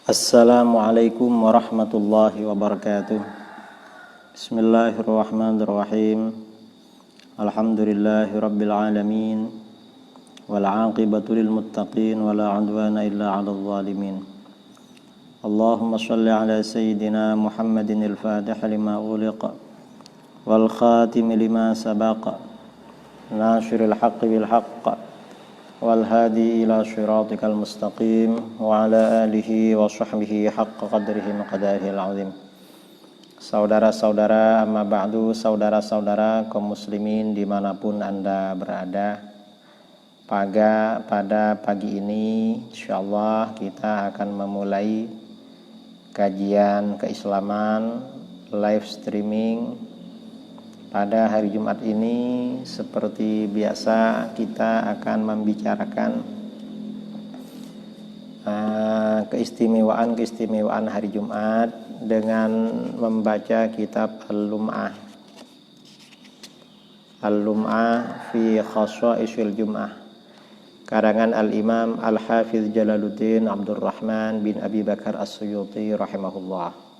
Assalamualaikum warahmatullahi wabarakatuh. Bismillahirrahmanirrahim. Alhamdulillahi rabbil alamin. Wal aqibatu lil muttaqin wala udwana illa 'alal zalimin. Allahumma shalli ala sayyidina Muhammadin al-fatih lima uliqa wal khatim lima sabaqa nasiril haqqi bil haqq wal hadi ila siratikal mustaqim wa ala alihi wa sahbihi haqqa qadrihi miqdarihil azim. Saudara-saudara, amma ba'du, saudara-saudara kaum muslimin dimanapun Anda berada, pada pagi ini insyaallah kita akan memulai kajian keislaman live streaming. Pada hari Jumat ini seperti biasa kita akan membicarakan keistimewaan hari Jumat dengan membaca kitab Al-Lum'ah fi Khashaisil Jum'ah, karangan Al-Imam Al-Hafiz Jalaluddin Abdurrahman bin Abi Bakar As-Suyuti rahimahullah.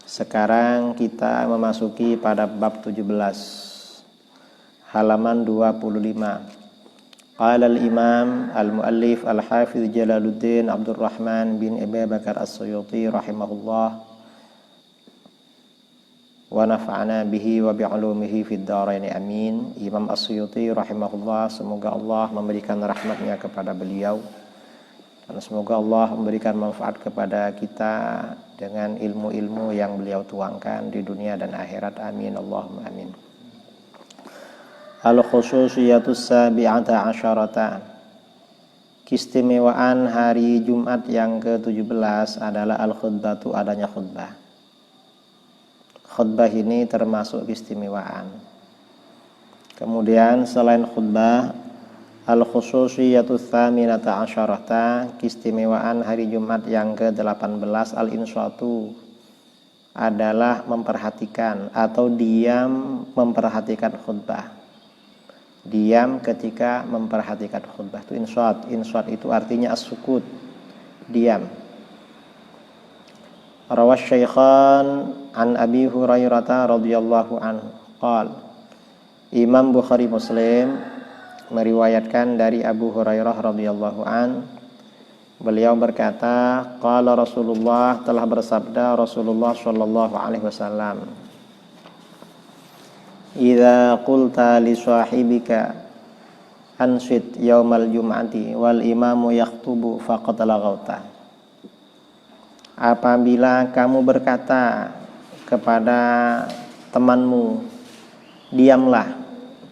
Sekarang kita memasuki pada bab 17 halaman 25. Qala al-Imam al-Muallif Al-Hafiz Jalaluddin Abdurrahman bin Abi Bakar As-Suyuti rahimahullah wa nafa'ana bihi wa bi'ulumihi fid dharain amin. Imam As-Suyuti rahimahullah, semoga Allah memberikan rahmatnya kepada beliau dan semoga Allah memberikan manfaat kepada kita dengan ilmu-ilmu yang beliau tuangkan di dunia dan akhirat. Amin Allahumma amin. Al-khususiyatus sabi'ata asyarata. Keistimewaan hari Jumat yang ke-17 adalah al-khutbatu, adanya khutbah. Khutbah ini termasuk keistimewaan. Kemudian selain khutbah, al-khususiyatus tsaminata asyarata, keistimewaan hari Jumat yang ke-18 al-insyatu, adalah memperhatikan atau diam memperhatikan khutbah. Diam ketika memperhatikan khutbah itu insyat. Insyat itu artinya as-sukut, diam. Rawas Syaikhan an Abi Hurairah radhiyallahu anhu qala, Imam Bukhari Muslim meriwayatkan dari Abu Hurairah radhiyallahu an, beliau berkata, qala Rasulullah, telah bersabda Rasulullah sallallahu alaihi wasallam, idza qulta li sahibika anshid yaumal jum'ati wal imamu yaktubu faqad laghauta. Apabila kamu berkata kepada temanmu, diamlah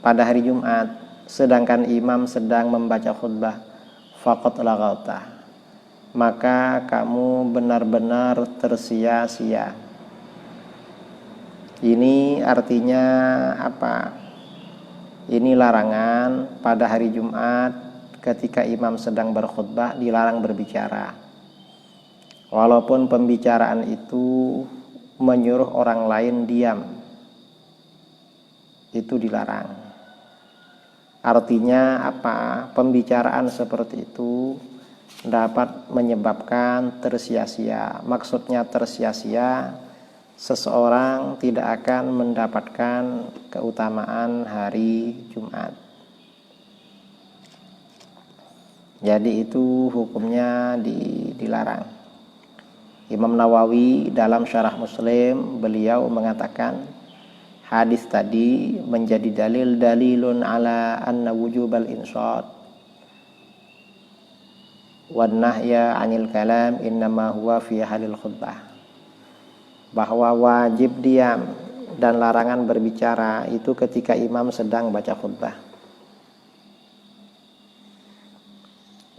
pada hari Jumat, sedangkan imam sedang membaca khutbah, faqad laghauta, maka kamu benar-benar tersia-sia. Ini artinya apa? Ini larangan pada hari Jumat ketika imam sedang berkhutbah, dilarang berbicara. Walaupun pembicaraan itu menyuruh orang lain diam, itu dilarang. Artinya apa? Pembicaraan seperti itu dapat menyebabkan tersia-sia. Maksudnya tersia-sia, seseorang tidak akan mendapatkan keutamaan hari Jumat. Jadi itu hukumnya dilarang. Imam Nawawi dalam Syarah Muslim, beliau mengatakan hadis tadi menjadi dalilun ala anna wujubal inshat wan nahya 'anil kalam innama huwa fi halil khutbah, bahwa wajib diam dan larangan berbicara itu ketika imam sedang baca khutbah.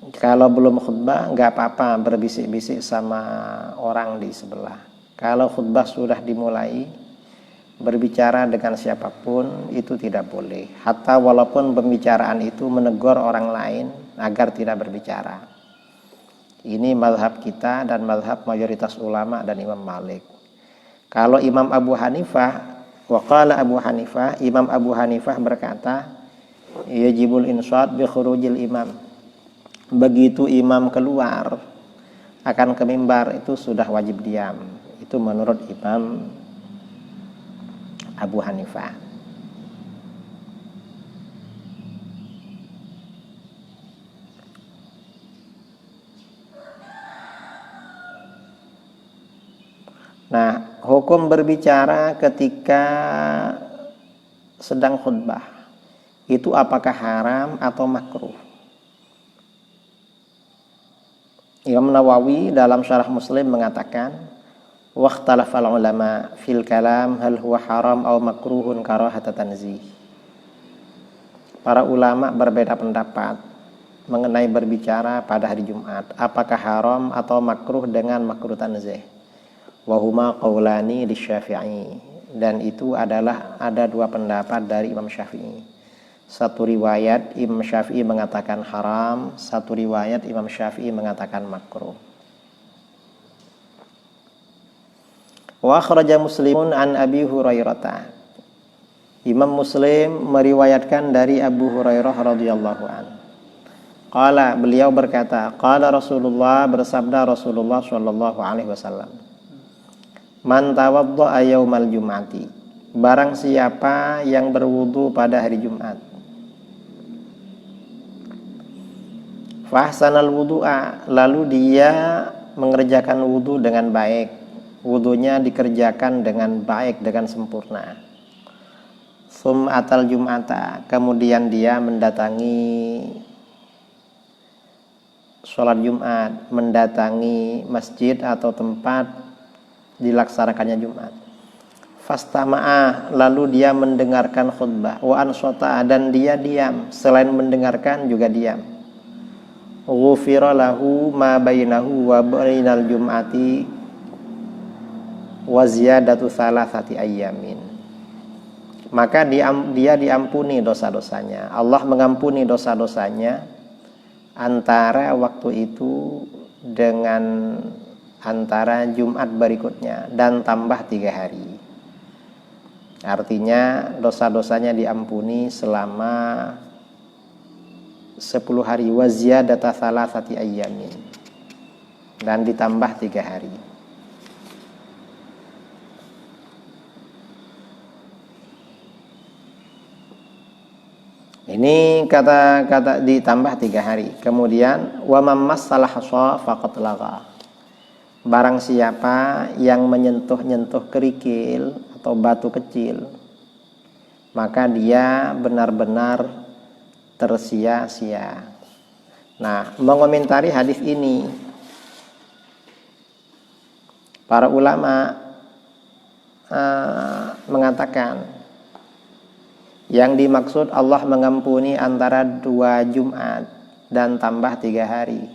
Kalau belum khutbah nggak apa-apa berbisik-bisik sama orang di sebelah. Kalau khutbah sudah dimulai, berbicara dengan siapapun itu tidak boleh, hatta walaupun pembicaraan itu menegur orang lain agar tidak berbicara. Ini mazhab kita dan mazhab mayoritas ulama dan Imam Malik. Kalau Imam Abu Hanifah, waqala Abu Hanifah, Imam Abu Hanifah berkata, yajibul inshat bi khurujil imam. Begitu imam keluar akan ke mimbar itu sudah wajib diam. Itu menurut Imam Abu Hanifah. Nah, hukum berbicara ketika sedang khutbah itu apakah haram atau makruh? Imam Nawawi dalam Syarah Muslim mengatakan, waqtalafal ulama fil kalam hal huwa haram aw makruhun karahata tanzih. Para ulama berbeda pendapat mengenai berbicara pada hari Jumat, apakah haram atau makruh dengan makruh tanzih. Wahuma qaulani lisyafi'i, dan itu adalah ada dua pendapat dari Imam Syafi'i. Satu riwayat Imam Syafi'i mengatakan haram, satu riwayat Imam Syafi'i mengatakan makruh. Wa akhraja Muslimun an Abi Hurairah. Imam Muslim meriwayatkan dari Abu Hurairah radhiyallahu anhu. Qala, beliau berkata, qala Rasulullah, bersabda Rasulullah sallallahu alaihi wasallam, man tawadda'a yaumal jum'ati, barang siapa yang berwudu pada hari Jumat, fahsanal wudu'a, lalu dia mengerjakan wudu dengan baik, wudunya dikerjakan dengan baik, dengan sempurna. Sum'atal jum'ata, kemudian dia mendatangi sholat Jumat, mendatangi masjid atau tempat dilaksanakannya Jumat. Fastama'ah, lalu dia mendengarkan khutbah. Wa ansota, dan dia diam, selain mendengarkan juga diam. Ghufira lahu ma bainahu wa bainal jum'ati wa ziyadatu thalathati ayyamin. Maka dia diampuni dosa-dosanya. Allah mengampuni dosa-dosanya antara waktu itu dengan antara Jumat berikutnya, dan tambah 3 hari. Artinya dosa-dosanya diampuni selama 10 hari, wa ziyadata thalathati ayyamin, dan ditambah 3 hari. Ini kata-kata ditambah 3 hari. Kemudian wa mammassalah hasa faqad lagha, barang siapa yang menyentuh-nyentuh kerikil atau batu kecil, maka dia benar-benar tersia-sia. Nah, mengomentari hadis ini, para ulama mengatakan yang dimaksud Allah mengampuni antara 2 Jumat dan tambah 3 hari.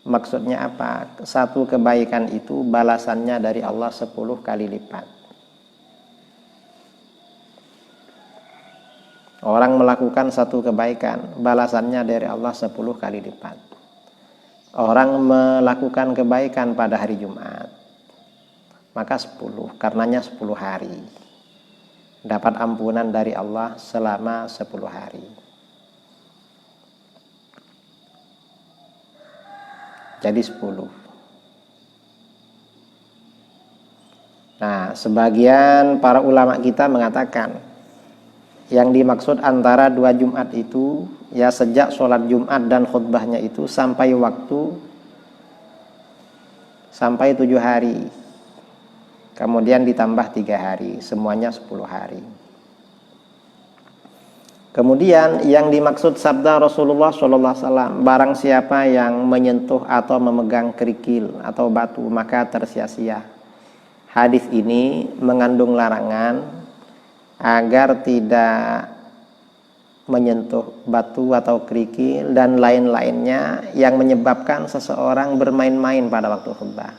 Maksudnya apa? Satu kebaikan itu balasannya dari Allah 10 kali lipat. Orang melakukan satu kebaikan, balasannya dari Allah 10 kali lipat. Orang melakukan kebaikan pada hari Jumat, maka 10, karenanya 10 hari. Dapat ampunan dari Allah selama 10 hari. Jadi 10. Nah, sebagian para ulama kita mengatakan yang dimaksud antara 2 Jumat itu ya sejak sholat Jumat dan khutbahnya itu sampai waktu sampai 7 hari. Kemudian ditambah 3 hari, semuanya 10 hari. Kemudian yang dimaksud sabda Rasulullah SAW, barang siapa yang menyentuh atau memegang kerikil atau batu maka tersia-sia. Hadis ini mengandung larangan agar tidak menyentuh batu atau kerikil dan lain-lainnya yang menyebabkan seseorang bermain-main pada waktu khutbah.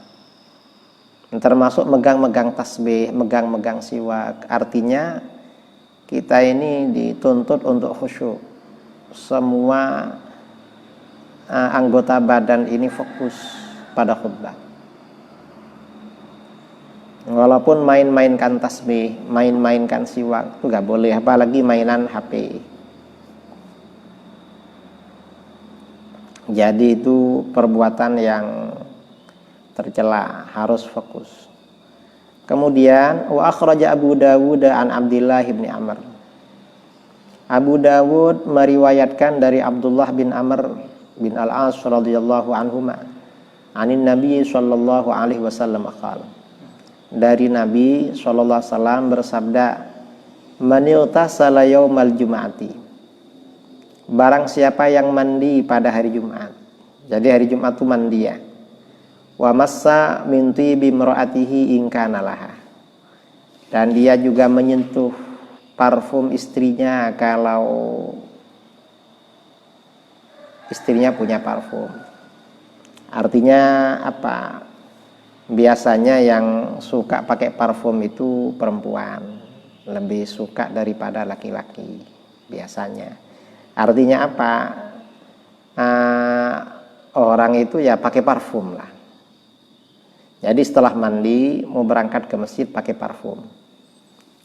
Termasuk megang-megang tasbih, megang-megang siwak. Artinya kita ini dituntut untuk khusyuk. Semua anggota badan ini fokus pada khutbah. Walaupun main-mainkan tasbih, main-mainkan siwak itu gak boleh, apalagi mainan HP. Jadi itu perbuatan yang tercela, harus fokus. Kemudian wa akhraja Abu Dawud an Abdullah bin Amr. Abu Dawud meriwayatkan dari Abdullah bin Amr bin Al-As radhiyallahu anhuma anin Nabi sallallahu alaihi wasallam qala. Dari Nabi sallallahu alaihi wasallam bersabda, "Man igtasala yaumal jum'ati." Barang siapa yang mandi pada hari Jumat. Jadi hari Jumat itu mandi ya. Wa massa min tibi imraatihi in kana laha. Dan dia juga menyentuh parfum istrinya kalau istrinya punya parfum. Artinya apa? Biasanya yang suka pakai parfum itu perempuan, lebih suka daripada laki-laki biasanya. Artinya apa? Orang itu ya pakai parfum lah. Jadi setelah mandi mau berangkat ke masjid pakai parfum.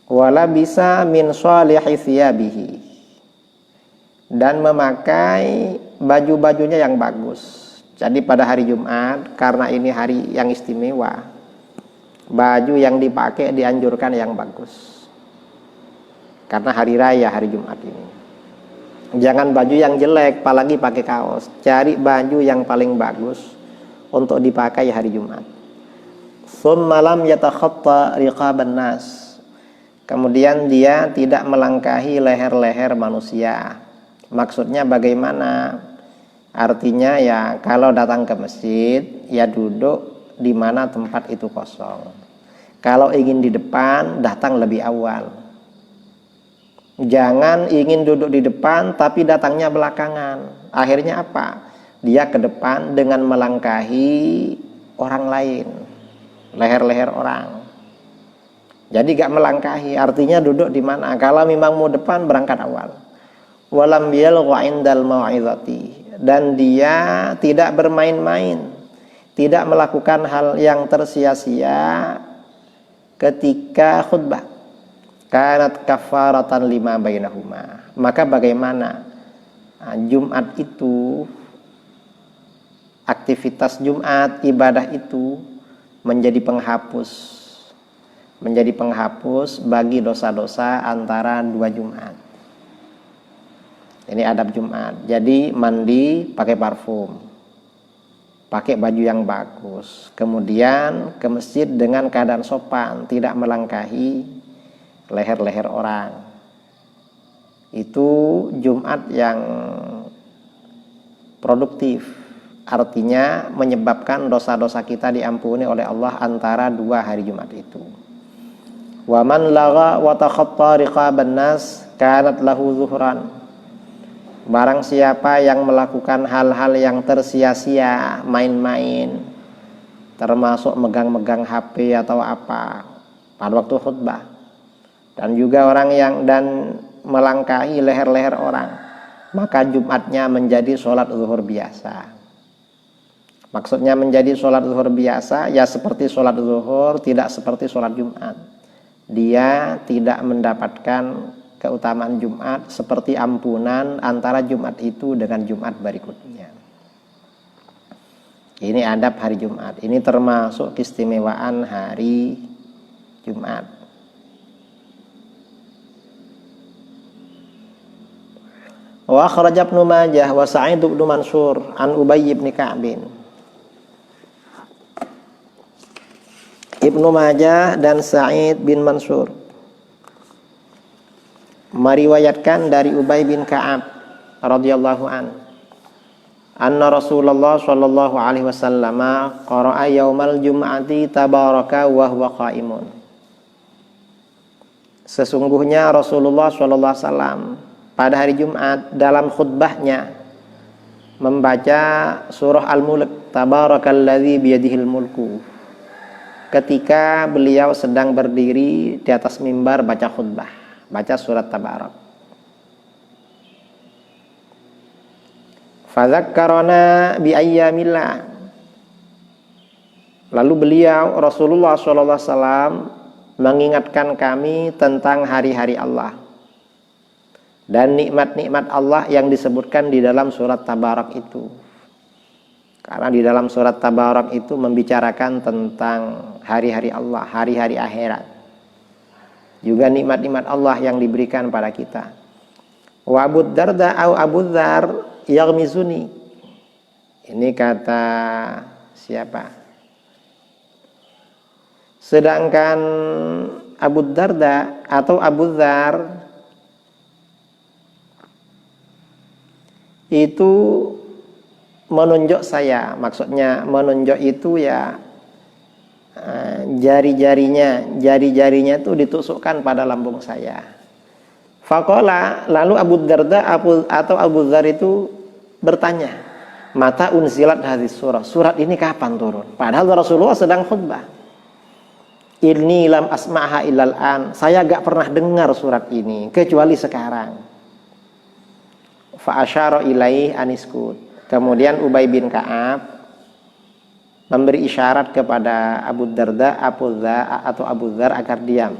Wala bisa min shalihi thiyabihi, dan memakai baju-bajunya yang bagus. Jadi pada hari Jumat, karena ini hari yang istimewa, baju yang dipakai dianjurkan yang bagus. Karena hari raya hari Jumat ini. Jangan baju yang jelek, apalagi pakai kaos. Cari baju yang paling bagus untuk dipakai hari Jumat. Tsumma lam yatakhatta riqaban nas. Kemudian dia tidak melangkahi leher-leher manusia. Maksudnya bagaimana? Artinya ya kalau datang ke masjid ya duduk di mana tempat itu kosong. Kalau ingin di depan datang lebih awal. Jangan ingin duduk di depan tapi datangnya belakangan. Akhirnya apa? Dia ke depan dengan melangkahi orang lain, leher-leher orang. Jadi gak melangkahi, artinya duduk di mana? Kalau memang mau depan berangkat awal. Walam yalgha indal mau'izati, dan dia tidak bermain-main, tidak melakukan hal yang tersia-sia ketika khutbah. Kanat kafaratan lima bainahuma. Maka bagaimana? Jumat itu, aktivitas Jumat, ibadah itu menjadi penghapus bagi dosa-dosa antara dua Jumat. Ini adab Jumat. Jadi mandi pakai parfum, pakai baju yang bagus, kemudian ke masjid dengan keadaan sopan, tidak melangkahi leher-leher orang. Itu Jumat yang produktif, artinya menyebabkan dosa-dosa kita diampuni oleh Allah antara dua hari Jumat itu. Wa man lagha wa takhatta riqaban nas kanat lahu zuhran. Barang siapa yang melakukan hal-hal yang tersia-sia, main-main, termasuk megang-megang HP atau apa pada waktu khutbah, dan juga orang yang dan melangkahi leher-leher orang, maka Jumatnya menjadi sholat zuhur biasa. Maksudnya menjadi sholat zuhur biasa, ya seperti sholat zuhur, tidak seperti sholat Jumat. Dia tidak mendapatkan keutamaan Jumat seperti ampunan antara Jumat itu dengan Jumat berikutnya. Ini adab hari Jumat. Ini termasuk keistimewaan hari Jumat. Wa akhraja Ibnu Majah wa Sa'id bin Mansur an Ubay bin Ka'b. Ibnu Majah dan Sa'id bin Mansur meriwayatkan dari Ubay bin Ka'ab radhiyallahu an, anna Rasulullah sallallahu alaihi wasallam qara'a yaumal jum'ati tabaraka wa huwa qa'imun. Sesungguhnya Rasulullah sallallahu alaihi wasallam pada hari Jumat dalam khutbahnya membaca surah Al-Mulk, tabarakalladzi biyadihil mulku, ketika beliau sedang berdiri di atas mimbar baca khutbah, baca surat Tabarak. Fadzakkarana bi ayyamillah. Lalu beliau Rasulullah SAW mengingatkan kami tentang hari-hari Allah dan nikmat-nikmat Allah yang disebutkan di dalam surat Tabarak itu. Karena di dalam surat Tabarak itu membicarakan tentang hari-hari Allah, hari-hari akhirat. Juga nikmat-nikmat Allah yang diberikan pada kita. Wa Abu Darda au Abu Dzar yaghmizuni. Ini kata siapa? Sedangkan Abu Darda atau Abu Dzar itu menunjuk saya. Maksudnya menunjuk itu ya jari-jarinya itu ditusukkan pada lambung saya. Faqala, lalu Abu Darda atau Abu Dzar itu bertanya, mata unzilat hadis surah, surat ini kapan turun? Padahal Rasulullah sedang khutbah. Inni lam asma'ha illal an, saya gak pernah dengar surat ini kecuali sekarang. Fa asyara ilaih aniskut. Kemudian Ubay bin Ka'ab memberi isyarat kepada Abu Darda atau Abu Dzar agar diam,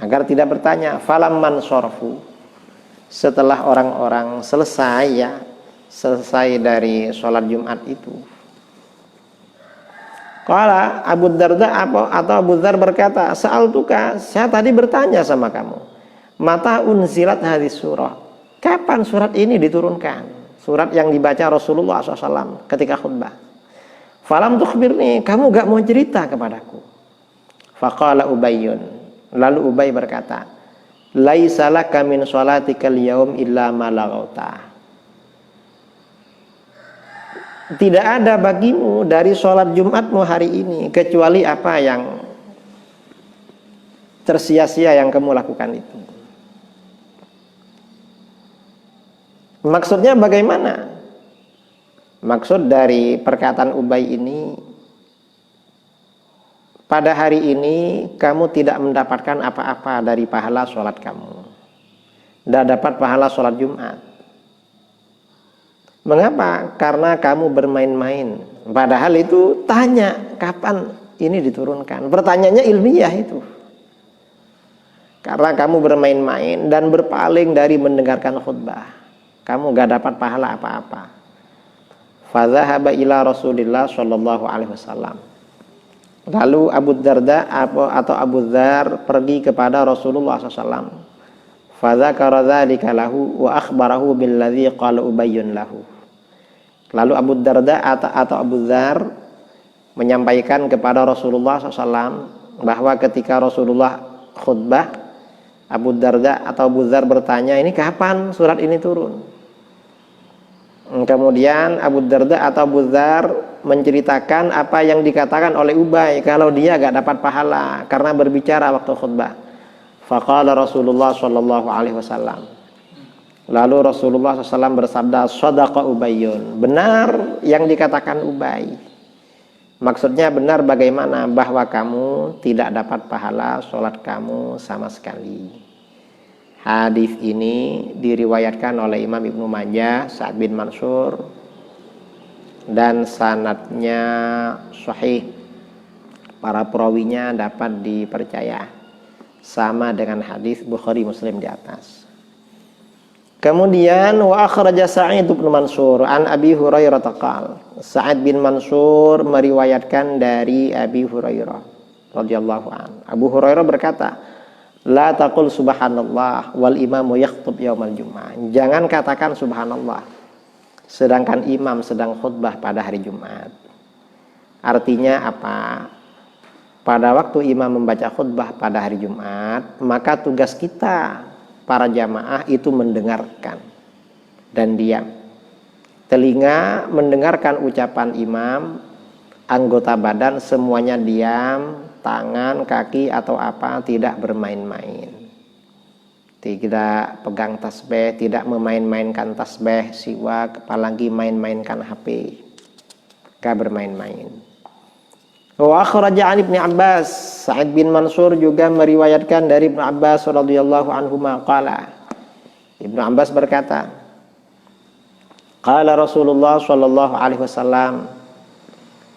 agar tidak bertanya. Falamman sorfu, setelah orang-orang selesai dari sholat Jumat itu, qala Abu Darda atau Abu Dzar berkata, sa'altuka, saya tadi bertanya sama kamu, mata unzilat hadis surah, kapan surat ini diturunkan? Surat yang dibaca Rasulullah SAW ketika khutbah. Falam tukhbirni, kamu gak mau cerita kepadaku. Faqala Ubayyun, lalu Ubay berkata, laisa laka min sholatikal yaum illa ma laghauta. Tidak ada bagimu dari sholat Jumatmu hari ini kecuali apa yang tersia-sia yang kamu lakukan itu. Maksudnya bagaimana? Maksud dari perkataan Ubay ini, pada hari ini kamu tidak mendapatkan apa-apa dari pahala sholat kamu. Tidak dapat pahala sholat Jumat. Mengapa? Karena kamu bermain-main. Padahal itu tanya kapan ini diturunkan. Pertanyaannya ilmiah itu. Karena kamu bermain-main dan berpaling dari mendengarkan khutbah, kamu gak dapat pahala apa-apa. Fadzahaba ila Rasulillah sallallahu alaihi wasallam. Lalu Abu Darda atau Abu Dzar pergi kepada Rasulullah SAW. Fadzakara dzalika lahu wa akhbarahu billadzi qala Ubayyun lahu. Lalu Abu Darda atau Abu Dzar menyampaikan kepada Rasulullah SAW bahwa ketika Rasulullah khutbah, Abu Darda atau Abu Dzar bertanya, ini kapan surat ini turun? Kemudian Abu Darda atau Abu Dzar menceritakan apa yang dikatakan oleh Ubay, kalau dia gak dapat pahala karena berbicara waktu khutbah. Faqala Rasulullah sallallahu alaihi wasallam. Lalu Rasulullah SAW bersabda, shadaqa Ubayyun, benar yang dikatakan Ubay. Maksudnya benar bagaimana? Bahwa kamu tidak dapat pahala sholat kamu sama sekali. Hadis ini diriwayatkan oleh Imam Ibnu Majah, Sa'ad bin Mansur, dan sanadnya sahih. Para perawinya dapat dipercaya, sama dengan hadis Bukhari Muslim di atas. Kemudian wa akhraja Sa'id bin Mansur an Abi Hurairah taqal. Sa'id bin Mansur meriwayatkan dari Abi Hurairah radhiyallahu an. Abu Hurairah berkata, la taqul subhanallah wal imamu yakhtub yaumal jum'ah. Jangan katakan subhanallah sedangkan imam sedang khutbah pada hari Jumat. Artinya apa? Pada waktu imam membaca khutbah pada hari Jumat, maka tugas kita para jamaah itu mendengarkan dan diam. Telinga mendengarkan ucapan imam, anggota badan semuanya diam, tangan, kaki atau apa tidak bermain-main. Tidak pegang tasbih, tidak memain-mainkan tasbih, siwak, apalagi main-mainkan HP. Gak bermain-main. Wa akhraja an Ibnu Abbas, Sa'id bin Mansur juga meriwayatkan dari Ibnu Abbas radhiyallahu anhuma qala. Ibnu Abbas berkata, qala Rasulullah sallallahu alaihi wasallam,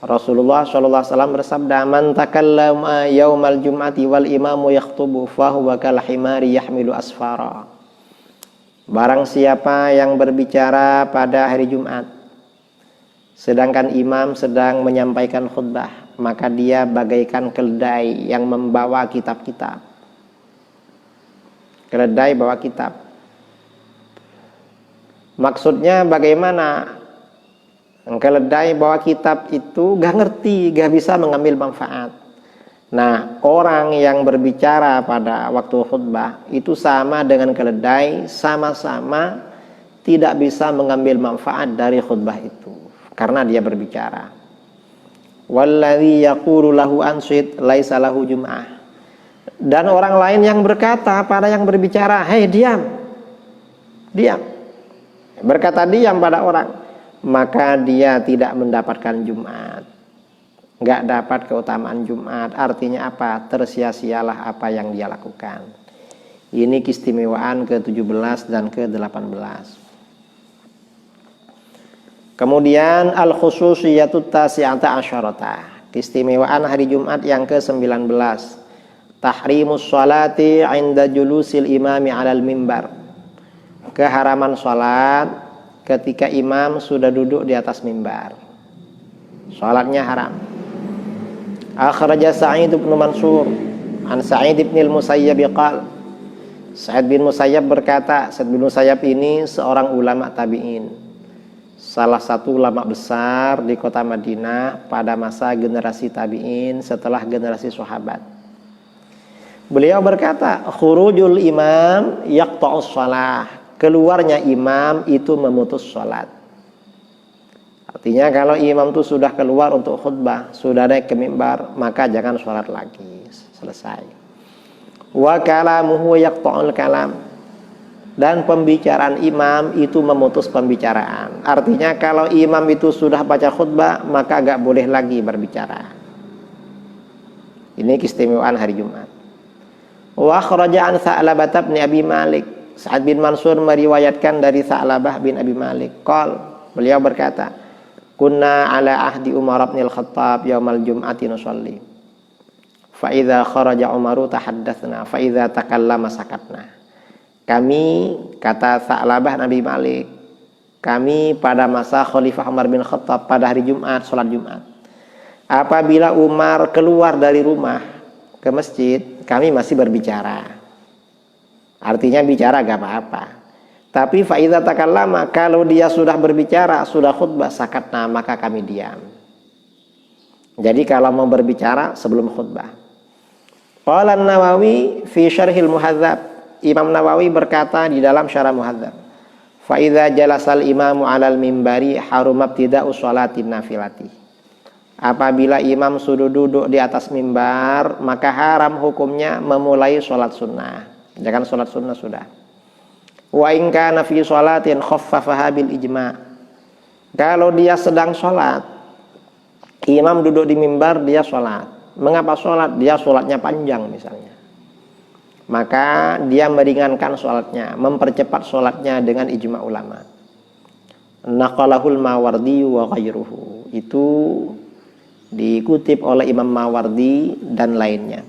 Rasulullah sallallahu alaihi wasallam bersabda, man takallama yaumal jum'ati wal imamu yakhutubu fahuwa kal himari yahmilu asfara. Barang siapa yang berbicara pada hari Jumat sedangkan imam sedang menyampaikan khutbah, maka dia bagaikan keledai yang membawa kitab-kitab. Keledai bawa kitab. Maksudnya bagaimana? Keledai bawa kitab itu gak ngerti, gak bisa mengambil manfaat. Nah, orang yang berbicara pada waktu khutbah itu sama dengan keledai, sama-sama tidak bisa mengambil manfaat dari khutbah itu karena dia berbicara. Walladzi yaqulu lahu ansit laisa lahu jum'ah. Dan orang lain yang berkata pada yang berbicara, "Hei, diam." Diam. Berkata diam pada orang, maka dia tidak mendapatkan Jumat. Enggak dapat keutamaan Jumat. Artinya apa? Tersia-sialah apa yang dia lakukan. Ini keistimewaan ke-17 dan ke-18. Kemudian al-khususiyatut tasi'ata asyarata, keistimewaan hari Jumat yang ke-19. Tahrimus sholati 'inda julusil imami 'alal mimbar. Keharaman salat ketika imam sudah duduk di atas mimbar. Salatnya haram. Akhraja Sa'id bin Mansur an Sa'id bin al-Musayyab qala, Sa'id bin Musayyab berkata, Sa'id bin Musayyab ini seorang ulama tabi'in, salah satu ulama besar di kota Madinah pada masa generasi tabi'in setelah generasi sahabat. Beliau berkata, khurujul imam yaqta'us shalah, keluarnya imam itu memutus salat. Artinya kalau imam itu sudah keluar untuk khutbah, sudah naik ke mimbar, maka jangan sholat lagi. Selesai. Wa kalamuhu yaqta'ul kalam. Dan pembicaraan imam itu memutus pembicaraan. Artinya kalau imam itu sudah baca khutbah, maka gak boleh lagi berbicara. Ini keistimewaan hari Jumat. Wa akhraja an Sa'labah bin Abi Malik. Sa'ad bin Mansur meriwayatkan dari Sa'labah bin Abi Malik. Beliau berkata, kunna ala ahdi Umar bin al-Khattab yaumal jum'ati nusalli. Fa idza kharaja Umaru tahaddatsna, fa idza takallama sakatna. Kami, kata Sa'labah Nabi Malik, kami pada masa Khalifah Umar bin Khattab pada hari Jumat, sholat Jumat, apabila Umar keluar dari rumah ke masjid, kami masih berbicara. Artinya bicara gak apa-apa. Tapi fa'idha takallama, kalau dia sudah berbicara, sudah khutbah, sakatna, maka kami diam. Jadi kalau mau berbicara sebelum khutbah. Qala Nawawi fi syarhil muhadzab, Imam Nawawi berkata di dalam syarah muhadzab, fa'idha jalasal imamu alal mimbari haruma ibtida'u sholatin nafilati. Apabila imam sudah duduk di atas mimbar, maka haram hukumnya memulai sholat sunnah. Jangan sholat sunnah sudah. Wa in kana fi sholatin khaffafaha bil ijma'. Kalau dia sedang sholat, imam duduk di mimbar, dia sholat. Mengapa sholat? Dia sholatnya panjang misalnya. Maka dia meringankan sholatnya, mempercepat sholatnya dengan ijma' ulama. Naqalahul Mawardi wa ghairuhu. Itu dikutip oleh Imam Mawardi dan lainnya.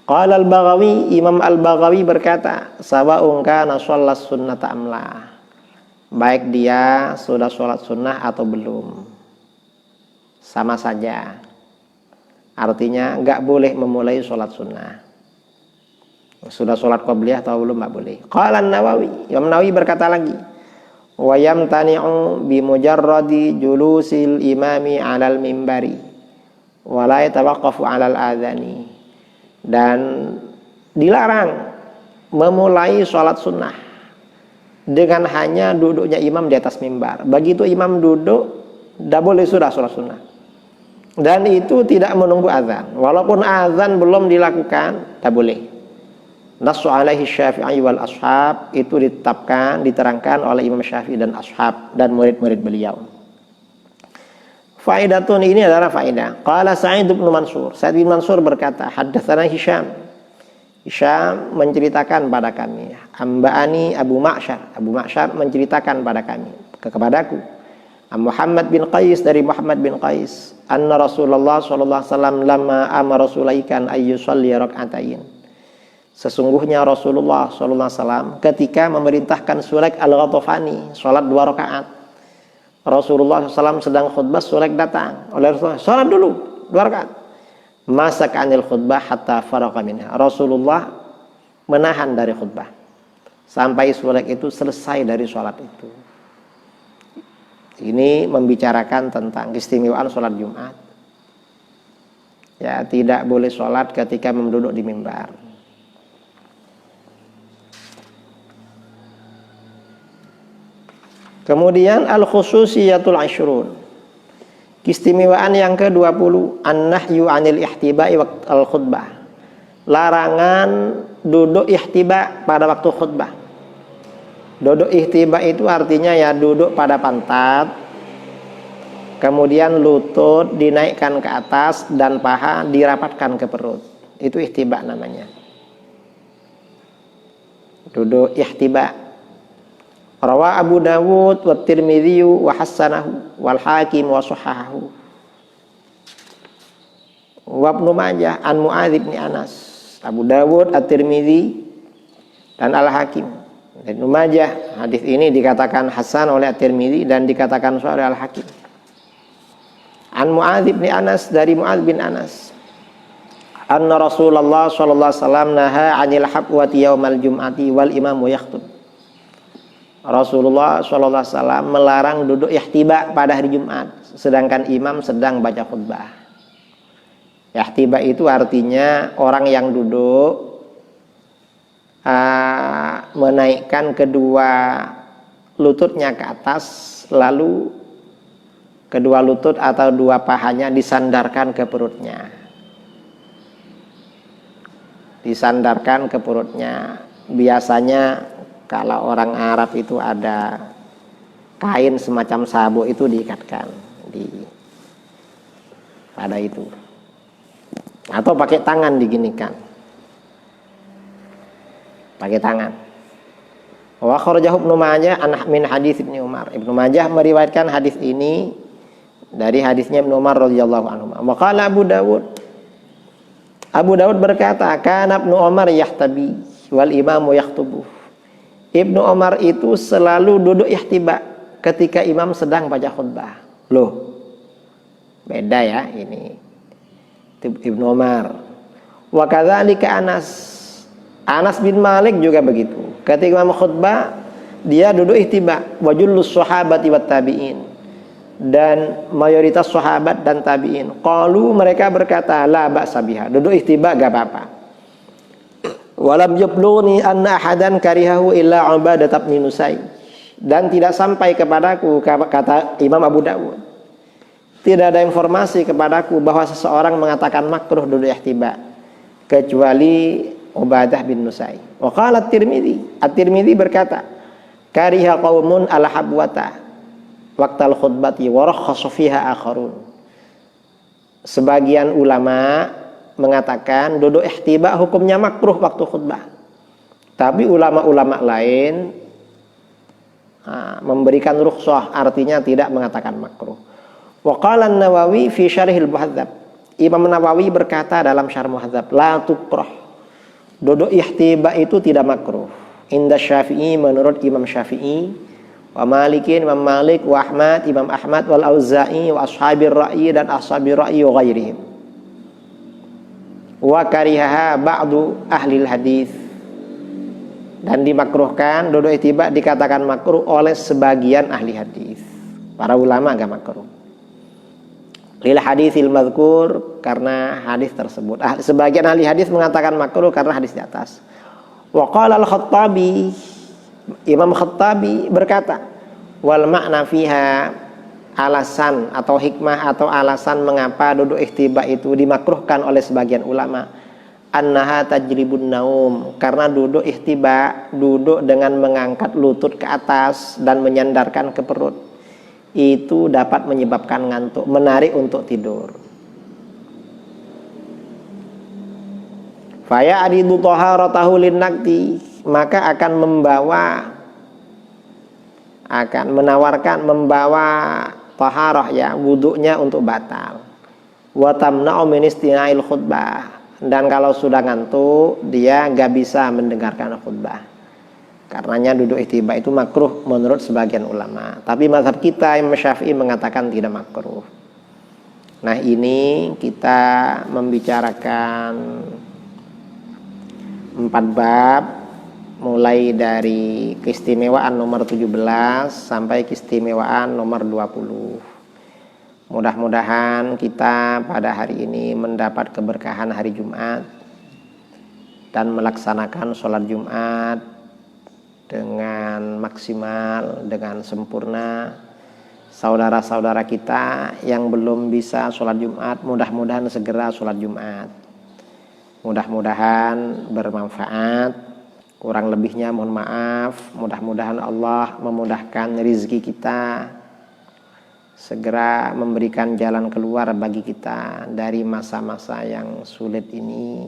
Qala al-Baghawi, Imam al-Baghawi berkata, sawa'un kana shollas sunnata amla, baik dia sudah sholat sunnah atau belum, sama saja. Artinya enggak boleh memulai sholat sunnah. Sudah sholat qabliyah atau belum, enggak boleh. Qala an-Nawawi, Imam Nawawi berkata lagi, wa yamtani'u bi mujarradi julusil imami 'alal mimbari wa la yatawaqqafu 'alal adhani. Dan dilarang memulai sholat sunnah dengan hanya duduknya imam di atas mimbar. Begitu imam duduk, tidak boleh sudah sholat sunnah. Dan itu tidak menunggu azan. Walaupun azan belum dilakukan, tidak boleh. Nassu alaihi Syafi'i wal ashab, itu ditetapkan, diterangkan oleh Imam Syafi'i dan ashab dan murid-murid beliau. Faidatun, ini adalah faidah. Qala Sa'id bin Mansur, Sa'id bin Mansur berkata, haddatsana Hisham. Hisham menceritakan pada kami, amba'ani Abu Ma'syar. Abu Ma'syar menceritakan pada kami, kepadaku, Muhammad bin Qais, dari Muhammad bin Qais, anna Rasulullah sallallahu alaihi wasallam lamma amara Sulaikan ayyusalli rak'atain. Sesungguhnya Rasulullah sallallahu alaihi wasallam ketika memerintahkan Sulaik al-Ghatafani salat 2 rakaat, Rasulullah SAW sedang khutbah, Sulaik datang. Oleh Rasulullah, sholat dulu 2 rakaat. Masak anil khutbah hatta faragha minha. Rasulullah menahan dari khutbah sampai Sulaik itu selesai dari sholat itu. Ini membicarakan tentang keistimewaan sholat Jumat. Ya, tidak boleh sholat ketika duduk di mimbar. Kemudian al-khususiyatul asyrun. Keistimewaan yang ke-20, an-nahyu 'anil ihtiba'i waqtal khutbah. Larangan duduk ihtiba pada waktu khutbah. Duduk ihtiba itu artinya ya duduk pada pantat, kemudian lutut dinaikkan ke atas dan paha dirapatkan ke perut. Itu ihtiba namanya. Duduk ihtiba. Rawa Abu Dawud wa Tirmidzi wa hassanahu wal Hakim wa sahahahu. Wa Ibnu Majah an Muadz bin Anas. Abu Dawud, At-Tirmidzi dan Al-Hakim. Dan Ibnu Majah, hadis ini dikatakan hasan oleh At-Tirmidzi dan dikatakan sahih oleh Al-Hakim. An Muadz bin Anas, dari Muadz bin Anas. Anna Rasulullah sallallahu alaihi wasallam naha 'anil habwati yaumal jum'ati wal imamu yakhthub. Rasulullah sallallahu alaihi wasallam melarang duduk ihtiba pada hari Jumat sedangkan imam sedang baca khutbah. Ihtiba itu artinya orang yang duduk menaikkan kedua lututnya ke atas, lalu kedua lutut atau dua pahanya disandarkan ke perutnya. Disandarkan ke perutnya. Biasanya kalau orang Arab itu ada kain semacam sabuk itu diikatkan pada itu. Atau pakai tangan diginikan. Pakai tangan. Wa kharajahu Ibnu Majah min hadis Ibnu Umar. Ibnu Majah meriwayatkan hadis ini dari hadisnya Ibnu Umar radhiyallahu anhu. Wa qala Abu Dawud. Abu Dawud berkata, kana Ibnu Umar yahtabi wal imamu yakhtubu. Ibnu Umar itu selalu duduk ihtiba ketika imam sedang baca khutbah. Loh, beda ya ini. Ibnu Umar. Wa kadzalika Anas bin Malik juga begitu. Ketika imam khutbah, dia duduk ihtiba. Wa jullus sahabati wat tabi'in. Dan mayoritas sahabat dan tabi'in. Qalu, mereka berkata, la ba'sa biha. Duduk ihtiba gak apa-apa. Walam yabluni anna ahadan karihahu illa Ubadah bin Nusair. Dan tidak sampai kepadaku, kata Imam Abu Dawud, tidak ada informasi kepadaku bahwa seseorang mengatakan makruh duduk ihtiba kecuali Ubadah bin Nusair. Wa qala At-Tirmidzi berkata, kariha qaumun al-habwata waqtal khutbati wa rakhasa fiha akharun. Sebagian ulama mengatakan duduk ihtiba hukumnya makruh waktu khutbah. Tapi ulama-ulama lain memberikan rukhsah, artinya tidak mengatakan makruh. Wa qala An-Nawawi fi Syarhil Muhadzab. Imam Nawawi berkata dalam Syarh Muhadzab, la tukrah. Duduk ihtiba itu tidak makruh. Inda Syafi'i, menurut Imam Syafi'i, wa Malikin, Imam Malik, wa Ahmad, Imam Ahmad, wal Auza'i, wa ashabir ra'yi dan ashabir ra'yi wa ghairihim. Wa karihaha ba'du ahlil hadis. Dan dimakruhkan duduk ihtiba dikatakan makruh oleh sebagian ahli hadis. Para ulama agak makruh. Lil hadisil mazkur, karena hadis tersebut. Sebagian ahli hadis mengatakan makruh karena hadis di atas. Wa qala al-Khattabi, Imam Khattabi berkata, wal makna fiha, alasan atau hikmah atau alasan mengapa duduk ihtiba itu dimakruhkan oleh sebagian ulama, annaha tajribun naum, karena duduk ihtiba, duduk dengan mengangkat lutut ke atas dan menyandarkan ke perut, itu dapat menyebabkan ngantuk, menarik untuk tidur. Faya adidu taharatahu linnakti, maka akan membawa taharah ya, wuduknya untuk batal. Wa tamna'u min istina'il khutbah, dan kalau sudah ngantuk dia gak bisa mendengarkan khutbah. Karenanya duduk ihtiba itu makruh menurut sebagian ulama. Tapi mazhab kita Imam Syafi'i mengatakan tidak makruh. Nah, ini kita membicarakan 4 bab, mulai dari keistimewaan nomor 17 sampai keistimewaan nomor 20. Mudah-mudahan kita pada hari ini mendapat keberkahan hari Jumat dan melaksanakan sholat Jumat dengan maksimal, dengan sempurna. Saudara-saudara kita yang belum bisa sholat Jumat, mudah-mudahan segera sholat Jumat. Mudah-mudahan bermanfaat. Kurang lebihnya mohon maaf. Mudah-mudahan Allah memudahkan rezeki kita, segera memberikan jalan keluar bagi kita dari masa-masa yang sulit ini,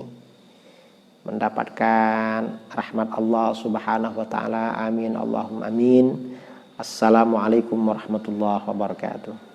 mendapatkan rahmat Allah subhanahu wa ta'ala. Amin Allahumma amin. Assalamualaikum warahmatullahi wabarakatuh.